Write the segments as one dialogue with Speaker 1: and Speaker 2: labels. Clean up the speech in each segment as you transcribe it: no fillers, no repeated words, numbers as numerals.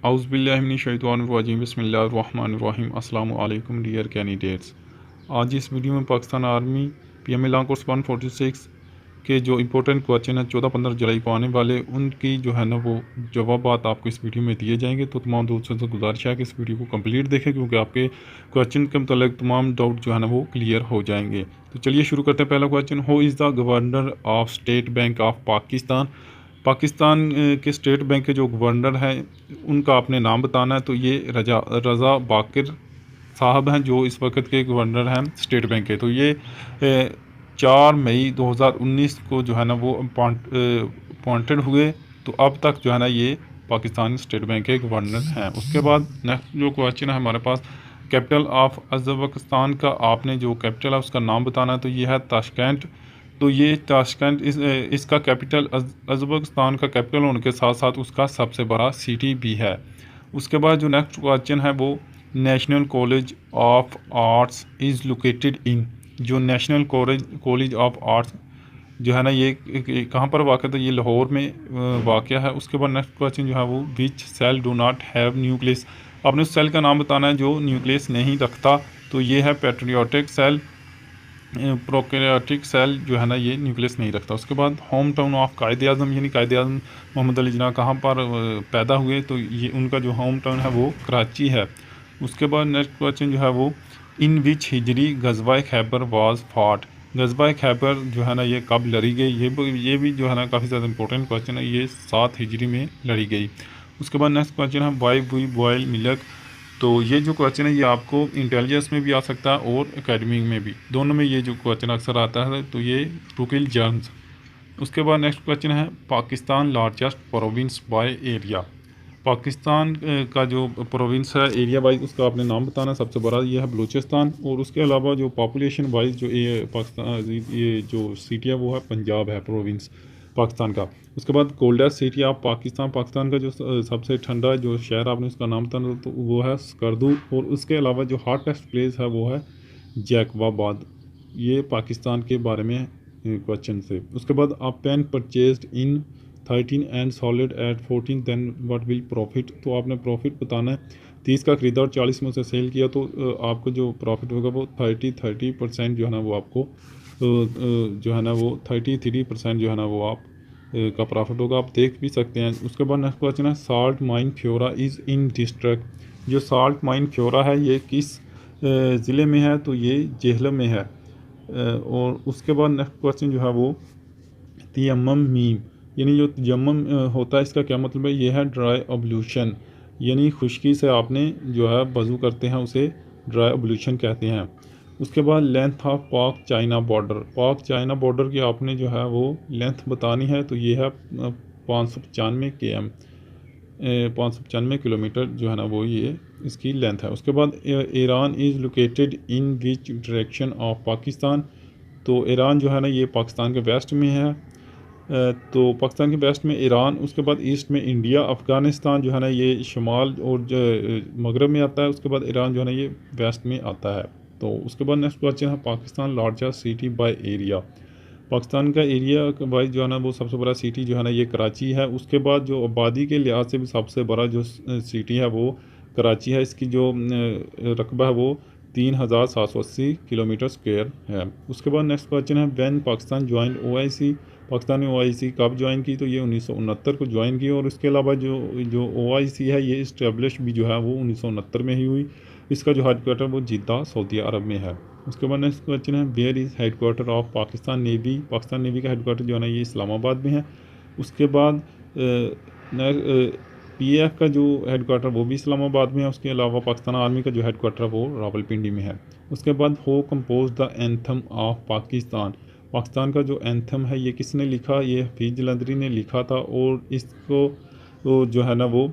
Speaker 1: औज़ुबिल्लाहिमिनश्शैतानिर्रजीम बिस्मिल्लाहिर्रहमानिर्रहीम। अस्सलामु अलैकुम डियर कैंडिडेट्स। आज इस वीडियो में पाकिस्तान आर्मी पीएमएल कोर्स 146 के जो इंपॉर्टेंट क्वेश्चन है 14-15 जुलाई को आने वाले, उनकी जो है ना वो जवाबात आपको इस वीडियो में दिए जाएंगे। तो तमाम दोस्तों से गुजारिश है कि इस वीडियो को कंप्लीट देखें, क्योंकि आपके क्वेश्चन के मतलब तमाम डाउट जो है ना वो क्लियर हो जाएंगे। तो चलिए शुरू करते हैं। पहला question, who is the governor of state bank of Pakistan. Pakistan के स्टेट बैंक के जो गवर्नर हैं उनका आपने नाम बताना है। तो ये रज़ा बाकिर साहब हैं जो इस वक्त के गवर्नर हैं स्टेट बैंक के। तो ये 4 मई 2019 को जो है ना वो अपॉइंटेड हुए। तो अब तक जो है ना ये पाकिस्तान स्टेट बैंक के गवर्नर हैं। उसके बाद नेक्स्ट जो क्वेश्चन है हमारे पास, कैपिटल ऑफ अज़रबैजान का आपने जो कैपिटल है उसका नाम बताना है। तो ये है ताशकंद। तो ये ताशकंद इसका कैपिटल अज़रबैजान का कैपिटल होने के साथ साथ उसका सबसे बड़ा सिटी भी है। उसके बाद जो नेक्स्ट क्वेश्चन है वो, national college of arts is located in. जो नेशनल कॉलेज ऑफ आर्ट्स जो है ना ये कहाँ पर वाक़ है, तो ये लाहौर में वाक़ है। उसके बाद नेक्स्ट क्वेश्चन जो है वो, which cell do not have nucleus. आपने उस सेल का नाम बताना है जो न्यूक्लियस नहीं रखता। तो ये है पैट्रियोटिक सेल। प्रोकैरियोटिक सेल जो है ना ये न्यूक्लियस नहीं रखता। उसके बाद होम टाउन ऑफ कायदे आज़म, यानी कायदे आज़म मोहम्मद अली जिन्ना कहाँ पर पैदा हुए। तो ये उनका जो होम टाउन है वो कराची है। उसके बाद नेक्स्ट क्वेश्चन जो है वो, इन विच हिजरी गज़वा खैबर वाज फॉट। गज़वा खैबर जो है ना ये कब लड़ी गई। ये भी जो है ना काफ़ी ज़्यादा इंपॉर्टेंट क्वेश्चन है। ये 7 हिजरी में लड़ी गई। उसके बाद नेक्स्ट क्वेश्चन है, वाई वी बॉयल मिल्क। तो ये जो क्वेश्चन है ये आपको इंटेलिजेंस में भी आ सकता है और एकेडमिक में भी, दोनों में ये जो क्वेश्चन अक्सर आता है। तो ये रुकिल जर्म्स। उसके बाद नेक्स्ट क्वेश्चन है, Pakistan largest province by area. Pakistan का जो प्रोविंस है एरिया वाइज उसका आपने नाम बताना। सबसे बड़ा ये है बलूचिस्तान। और उसके अलावा जो पॉपुलेशन वाइज जो ये पाकिस्तान ये जो सिटी है वो है पंजाब है प्रोविंस पाकिस्तान का। उसके बाद coldest city of Pakistan, Pakistan का जो सबसे ठंडा जो शहर आपने उसका नाम बताना तो वो है स्कर्दू। और उसके अलावा जो हॉटेस्ट प्लेस है वो है जैकबाबाद। ये पाकिस्तान के बारे में क्वेश्चन से। उसके बाद, आप pen purchased in 13 and sold at 14 then what will profit. तो आपने प्रॉफिट बताना है। 30 का खरीदा और 40 में से सेल किया तो आपको जो प्रॉफिट होगा वो 30% जो है ना वो आपको जो है ना वो 33% जो है ना वो आप का प्रॉफिट होगा। आप देख भी सकते हैं। उसके बाद नेक्स्ट क्वेश्चन है, salt mine Khewra is in district. जो साल्ट माइन फ्योरा है ये किस ज़िले में है। तो ये जेहलम में है। और उसके बाद नेक्स्ट क्वेश्चन जो है वो, तयम्मुम मीम, यानी जो तयम्मुम होता है इसका क्या मतलब है। ये है ड्राई अब्लूशन, यानी खुश्की से आपने जो है वज़ू करते हैं उसे ड्राई अब्लूशन कहते हैं। उसके बाद लेंथ ऑफ पाक चाइना बॉर्डर, पाक चाइना बॉर्डर की आपने जो है वो लेंथ बतानी है। तो ये है 595 km, 595 किलोमीटर जो है ना वो ये इसकी लेंथ है। उसके बाद, Iran is located in which direction of Pakistan. तो ईरान जो है ना ये पाकिस्तान के वेस्ट में है। तो पाकिस्तान के वेस्ट में ईरान। उसके बाद ईस्ट में इंडिया। अफ़गानिस्तान जो है ना ये शुमाल और मगरब में आता है। उसके बाद ईरान जो है ना ये वेस्ट में आता है। तो उसके बाद नेक्स्ट क्वेश्चन है, Pakistan largest city by area. Pakistan का एरिया वाइज जो है ना वो सबसे बड़ा सिटी जो है ना ये कराची है। उसके बाद जो आबादी के लिहाज से भी सबसे बड़ा जो सिटी है वो कराची है। इसकी जो रकबा है वो 3780 किलोमीटर स्क्वायर है। उसके बाद नेक्स्ट क्वेश्चन है, when Pakistan join OIC। Pakistan ने OIC कब ज्वाइन की। तो ये 1969 को ज्वाइन की। और इसके अलावा जो OIC है ये इस्टेब्लिश भी जो है वो 1969 में ही हुई। इसका जो हेड क्वार्टर वो जिद्दा सऊदी अरब में है। उसके बाद नेक्स्ट क्वेश्चन है, where is head quarter of Pakistan navy. Pakistan navy का हेड क्वार्टर जो है ना ये इस्लामाबाद में है। उसके बाद PAF का जो हेड क्वार्टर वो भी इस्लामाबाद में है। उसके अलावा पाकिस्तान आर्मी का जो हेड क्वार्टर है वो रावलपिंडी में है। उसके बाद, who compose the anthem of Pakistan. Pakistan का जो एंथम है ये किसने लिखा। ये हफीज़ जलंधरी ने लिखा था। और इसको तो जो है ना वो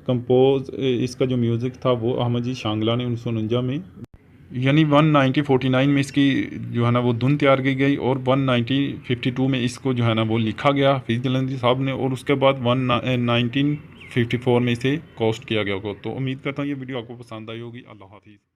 Speaker 1: कंपोज इसका जो म्यूज़िक था वो अहमद जी शांगला ने 1949 में, यानी 1949 में इसकी जो है ना वो धुन तैयार की गई। और 1952 में इसको जो है ना वो लिखा गया हफीज़ जलंधरी साहब ने। और उसके बाद 1954 में इसे कॉस्ट किया गया होगा। तो उम्मीद करता हूँ ये वीडियो आपको पसंद आई होगी। अल्लाह हाफिज़।